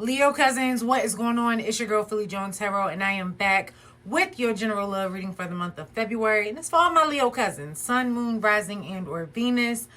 Leo cousins, what is going on? It's your girl Philly Jones Tarot, and I am back with your general love reading for the month of February. And it's for all my Leo cousins, Sun, Moon, Rising, and or Venus.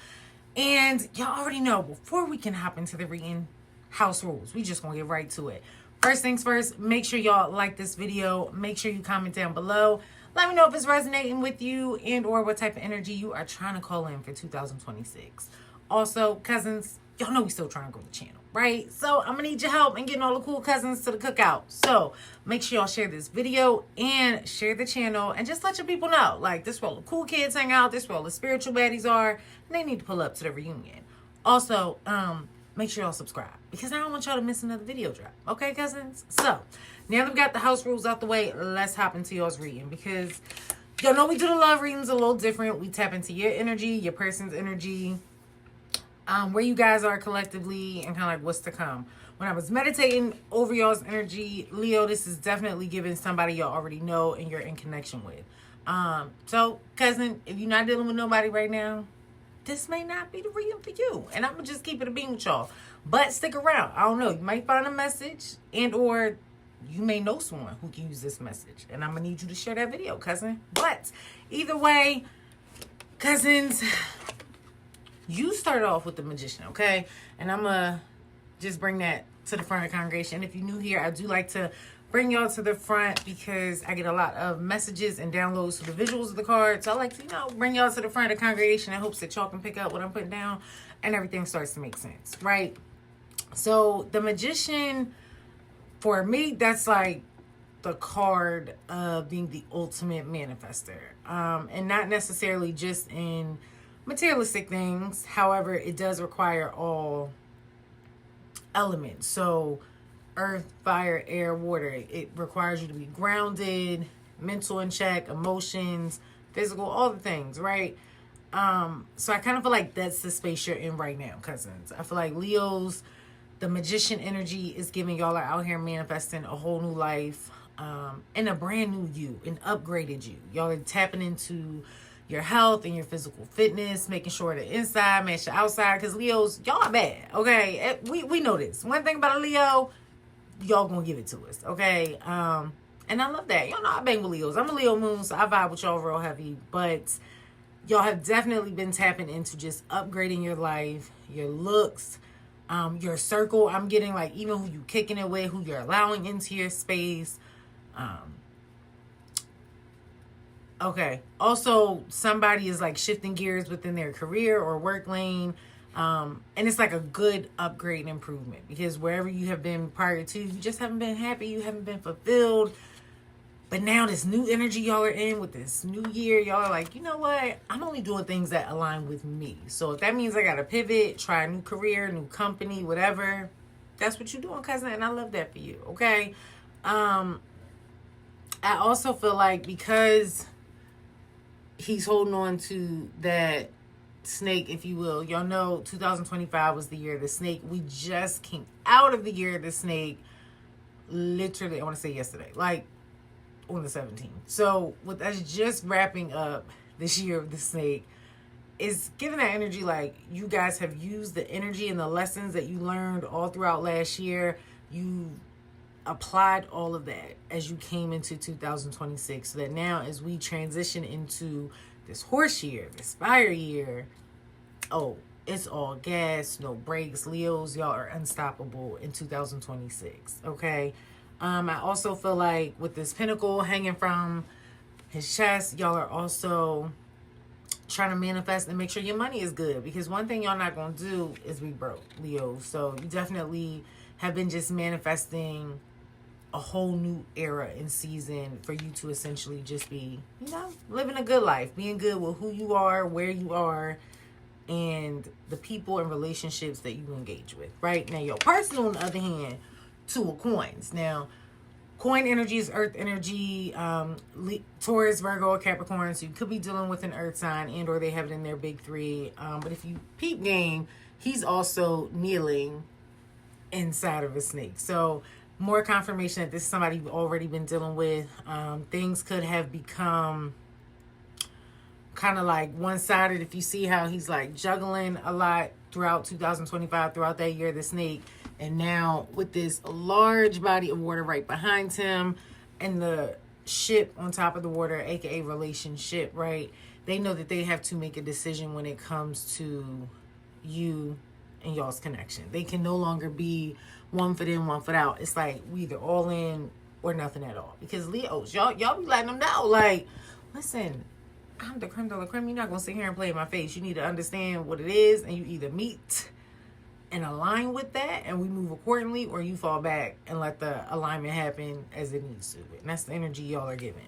And y'all already know, before we can hop into the reading, house rules. We just gonna get right to it. First things first, make sure y'all like this video. Make sure you comment down below. Let me know if it's resonating with you and or what type of energy you are trying to call in for 2026. Also, cousins, y'all know we still trying to grow the channel, right? So I'm gonna need your help in getting all the cool cousins to the cookout. So make sure y'all share this video and share the channel and just let your people know, like, this where all the cool kids hang out, this where all the spiritual baddies are, and they need to pull up to the reunion. Also, make sure y'all subscribe because I don't want y'all to miss another video drop. Okay, cousins? So now that we got the house rules out the way, let's hop into y'all's reading because y'all know we do the love readings a little different. We tap into your energy, your person's energy, where you guys are collectively, and kind of like what's to come. When I was meditating over y'all's energy, Leo, this is definitely giving somebody y'all already know and you're in connection with. So, cousin, if you're not dealing with nobody right now, this may not be the reading for you. And I'm going to just keep it a beam with y'all. But stick around. I don't know. You might find a message and or you may know someone who can use this message. And I'm going to need you to share that video, cousin. But either way, cousins, you start off with the Magician, okay? And I'm going to just bring that to the front of the congregation. If you're new here, I do like to bring y'all to the front because I get a lot of messages and downloads to the visuals of the cards. So I like to, bring y'all to the front of the congregation in hopes that y'all can pick up what I'm putting down and everything starts to make sense, right? So the Magician, for me, that's like the card of being the ultimate manifester. And not necessarily just in materialistic things. However, it does require all elements. So earth, fire, air, water. It requires you to be grounded, mental in check, emotions, physical, all the things, right? So I kind of feel like that's the space you're in right now, cousins. I feel like Leo's, the Magician energy is giving y'all are out here manifesting a whole new life, and a brand new you, an upgraded you. Y'all are tapping into your health and your physical fitness, making sure the inside match the outside, because Leos, y'all are bad, okay? We know this. One thing about a Leo, y'all gonna give it to us, okay? And I love that. Y'all know I bang with Leos. I'm a Leo moon, so I vibe with y'all real heavy, but y'all have definitely been tapping into just upgrading your life, your looks, your circle. I'm getting like even who you kicking it with, who you're allowing into your space. Okay. Also, somebody is like shifting gears within their career or work lane. And it's like a good upgrade and improvement because wherever you have been prior to, you just haven't been happy. You haven't been fulfilled. But now this new energy y'all are in with this new year, y'all are like, you know what? I'm only doing things that align with me. So if that means I got to pivot, try a new career, new company, whatever, that's what you're doing, cousin. And I love that for you. Okay. I also feel like because he's holding on to that snake, if you will. Y'all know 2025 was the year of the snake. We just came out of the year of the snake literally, I want to say yesterday, like on the 17th. So with us just wrapping up this year of the snake, is giving that energy like you guys have used the energy and the lessons that you learned all throughout last year. You applied all of that as you came into 2026, so that now as we transition into this horse year, this fire year, oh, it's all gas, no brakes. Leos, y'all are unstoppable in 2026, okay? I also feel like with this pentacle hanging from his chest, y'all are also trying to manifest and make sure your money is good, because one thing y'all not going to do is be broke, Leo. So you definitely have been just manifesting a whole new era and season for you to essentially just be, living a good life, being good with who you are, where you are, and the people and relationships that you engage with, right? Now, your person, on the other hand, Two of Coins. Now, coin energy is earth energy, Taurus, Virgo, or Capricorn, so you could be dealing with an earth sign and or they have it in their big three. But if you peep game, he's also kneeling inside of a snake. So more confirmation that this is somebody you've already been dealing with. Things could have become kind of like one-sided. If you see how he's like juggling a lot throughout 2025, throughout that year, the snake, And now with this large body of water right behind him and the ship on top of the water, aka relationship, right? They know that they have to make a decision when it comes to you and y'all's connection. They can no longer be one foot in, one foot out. It's like we either all in or nothing at all. Because Leos, y'all be letting them know, like, listen, I'm the creme de la creme. You're not gonna sit here and play in my face. You need to understand what it is, and you either meet and align with that and we move accordingly, or you fall back and let the alignment happen as it needs to. And that's the energy y'all are giving.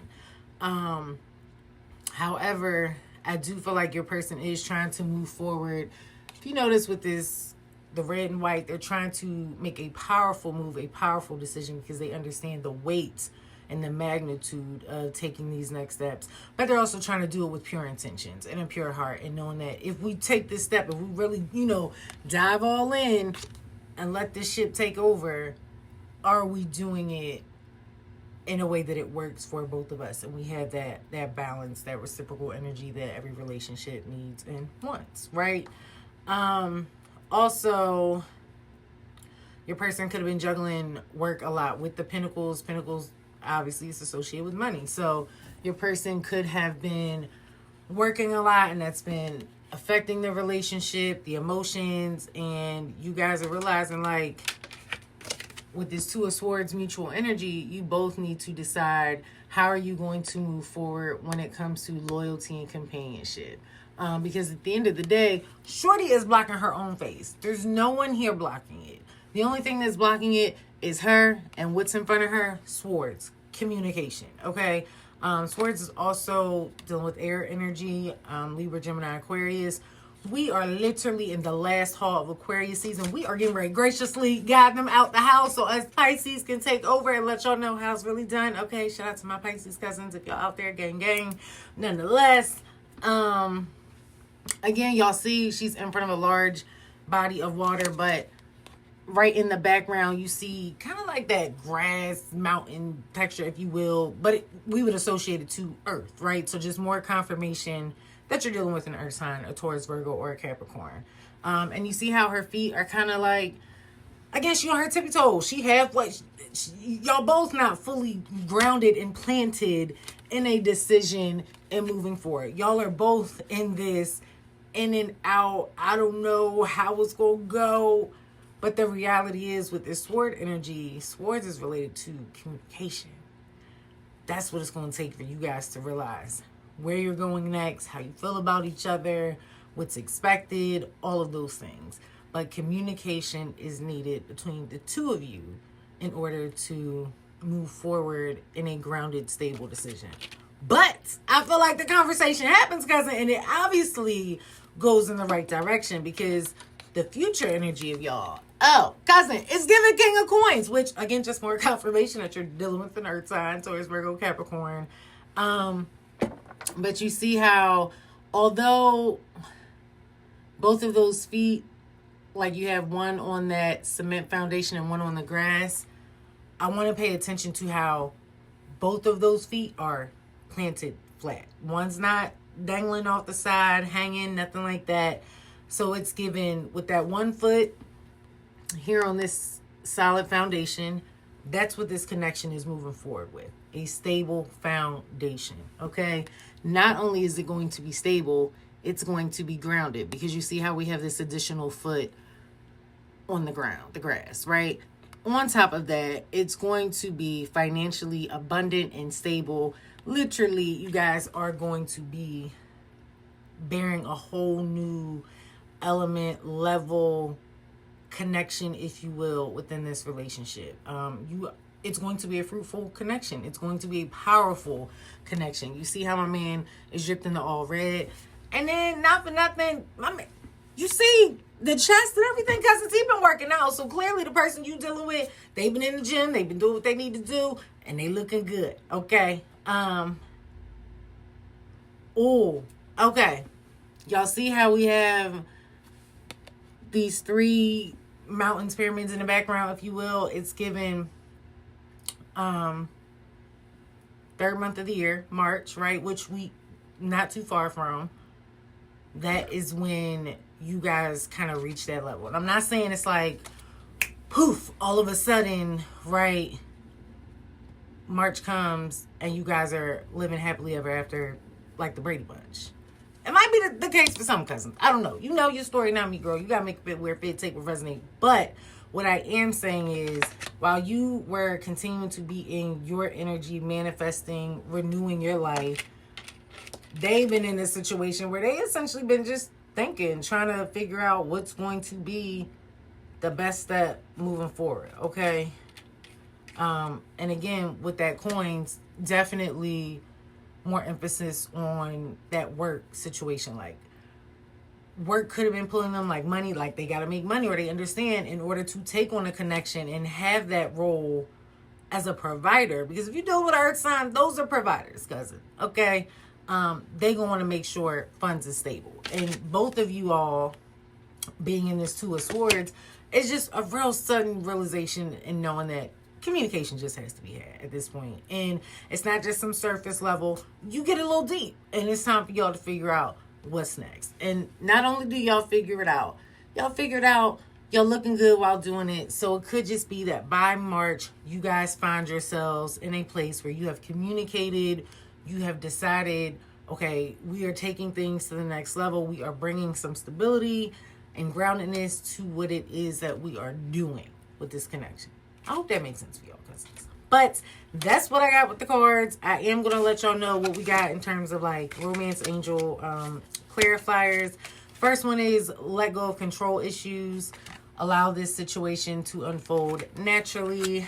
However, I do feel like your person is trying to move forward. If you notice with this, the red and white, they're trying to make a powerful move, a powerful decision, because they understand the weight and the magnitude of taking these next steps. But they're also trying to do it with pure intentions and a pure heart, and knowing that if we take this step, if we really, dive all in and let this ship take over, are we doing it in a way that it works for both of us? And we have that balance, that reciprocal energy that every relationship needs and wants, right? Also, your person could have been juggling work a lot with the Pentacles. Pentacles, obviously, is associated with money. So your person could have been working a lot, and that's been affecting the relationship, the emotions, and you guys are realizing, like, with this Two of Swords mutual energy, you both need to decide how are you going to move forward when it comes to loyalty and companionship. Because at the end of the day, Shorty is blocking her own face. There's no one here blocking it. The only thing that's blocking it is her, and what's in front of her? Swords. Communication, okay? Swords is also dealing with air energy, Libra, Gemini, Aquarius. We are literally in the last hall of Aquarius season. We are getting ready to graciously guide them out the house so us Pisces can take over and let y'all know how it's really done. Okay, shout out to my Pisces cousins if y'all out there, gang. Nonetheless, again, y'all see she's in front of a large body of water, but right in the background, you see kind of like that grass mountain texture, if you will, but we would associate it to Earth, right? So just more confirmation that you're dealing with an Earth sign, a Taurus, Virgo, or a Capricorn. And you see how her feet are kind of like, I guess she on her tippy toes. She y'all both not fully grounded and planted in a decision and moving forward. Y'all are both in this in and out. I don't know how it's going to go. But the reality is, with this sword energy, swords is related to communication. That's what it's going to take for you guys to realize where you're going next, how you feel about each other, what's expected, all of those things. But communication is needed between the two of you in order to move forward in a grounded, stable decision. But I feel like the conversation happens, cousin, and it obviously goes in the right direction, because the future energy of y'all, cousin, it's giving King of Coins, which, again, just more confirmation that you're dealing with an Earth sign, Taurus, Virgo, Capricorn. But you see how, although both of those feet, like you have one on that cement foundation and one on the grass, I want to pay attention to how both of those feet are planted flat. One's not dangling off the side, hanging, nothing like that. So it's given with that one foot here on this solid foundation. That's what this connection is moving forward with. A stable foundation, okay? Not only is it going to be stable, it's going to be grounded, because you see how we have this additional foot on the ground, the grass, right? On top of that, it's going to be financially abundant and stable. Literally, you guys are going to be bearing a whole new element, level, connection, if you will, within this relationship. It's going to be a fruitful connection. It's going to be a powerful connection. You see how my man is dripped in the all red, and then not for nothing, my man, you see the chest and everything, because he's been working out. So clearly the person you dealing with, they've been in the gym, they've been doing what they need to do, and they looking good. Okay. Okay. Y'all see how we have these three mountains, pyramids in the background, if you will. It's given third month of the year, March, right? Which we not too far from. That is when you guys kind of reach that level. And I'm not saying it's like poof, all of a sudden, right, March comes and you guys are living happily ever after, like the Brady Bunch. It might be the case for some cousins. I don't know. You know your story, not me, girl. You got to make it fit where it fit, take what resonate. But what I am saying is, while you were continuing to be in your energy, manifesting, renewing your life, they've been in a situation where they essentially been just thinking, trying to figure out what's going to be the best step moving forward, okay? And again, with that coins, definitely more emphasis on that work situation. Like, work could have been pulling them like money, like they got to make money, or they understand in order to take on a connection and have that role as a provider. Because if you deal with earth sign, those are providers, cousin, okay? They gonna want to make sure funds is stable. And both of you all being in this Two of Swords, it's just a real sudden realization and knowing that communication just has to be had at this point. And it's not just some surface level. You get a little deep, and it's time for y'all to figure out what's next. And not only do y'all figure it out, y'all looking good while doing it. So it could just be that by March, you guys find yourselves in a place where you have communicated, you have decided, okay, we are taking things to the next level. We are bringing some stability and groundedness to what it is that we are doing with this connection. I hope that makes sense for y'all, cousins. But that's what I got with the cards. I am going to let y'all know what we got in terms of like romance angel clarifiers. First one is let go of control issues. Allow this situation to unfold naturally.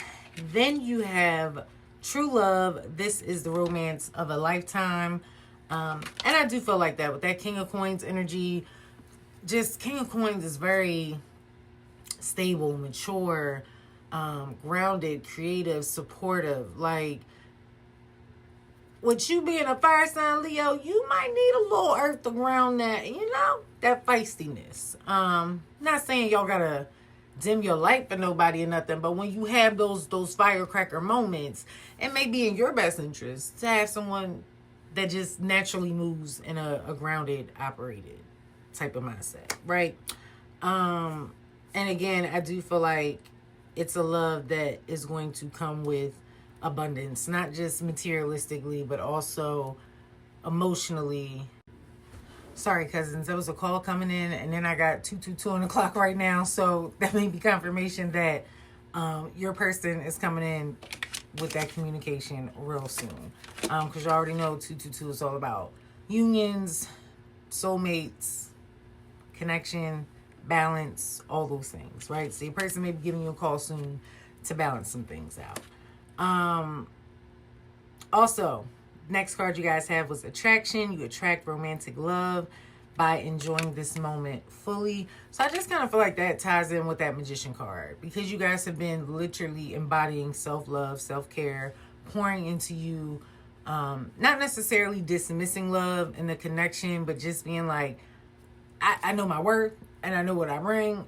Then you have true love. This is the romance of a lifetime. And I do feel like that with that King of Coins energy. Just King of Coins is very stable, mature, grounded, creative, supportive. Like, with you being a fire sign Leo, you might need a little earth to ground that, that feistiness. Not saying y'all gotta dim your light for nobody or nothing, but when you have those firecracker moments, it may be in your best interest to have someone that just naturally moves in a grounded, operated type of mindset, right? And again, I do feel like it's a love that is going to come with abundance, not just materialistically, but also emotionally. Sorry, cousins, there was a call coming in, and then I got 222 on the clock right now, so that may be confirmation that your person is coming in with that communication real soon, because you already know 222 is all about unions, soulmates, connection, balance, all those things, right? So your person may be giving you a call soon to balance some things out. Also, next card you guys have was attraction. You attract romantic love by enjoying this moment fully. So I just kind of feel like that ties in with that Magician card, because you guys have been literally embodying self-love, self-care, pouring into you, not necessarily dismissing love and the connection, but just being like, I know my worth and I know what I bring.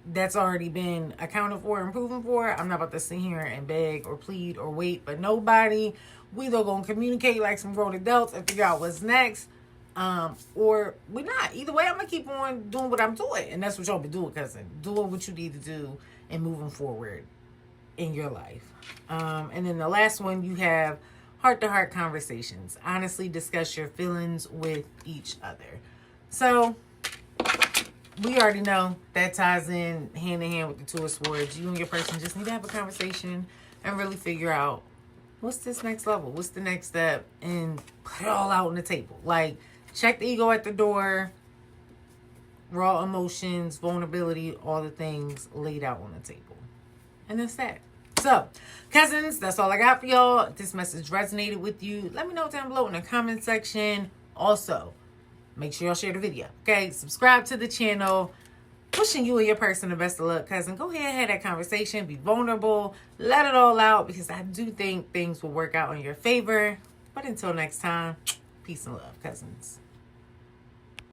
That's already been accounted for and proven for. I'm not about to sit here and beg or plead or wait for nobody. We either gonna communicate like some grown adults and figure out what's next, or we're not. Either way, I'm gonna keep on doing what I'm doing, and that's what y'all be doing, cousin. Doing what you need to do and moving forward in your life. And then the last one, you have heart-to-heart conversations. Honestly discuss your feelings with each other. So we already know that ties in hand in hand with the Two of Swords. You and your person just need to have a conversation and really figure out what's this next level, what's the next step, and put it all out on the table. Like, check the ego at the door, raw emotions, vulnerability, all the things laid out on the table. And that's that. So, cousins, that's all I got for y'all. If this message resonated with you, let me know down below in the comment section. Also, make sure y'all share the video, okay? Subscribe to the channel. Wishing you and your person the best of luck, cousin. Go ahead and have that conversation. Be vulnerable. Let it all out, because I do think things will work out in your favor. But until next time, peace and love, cousins.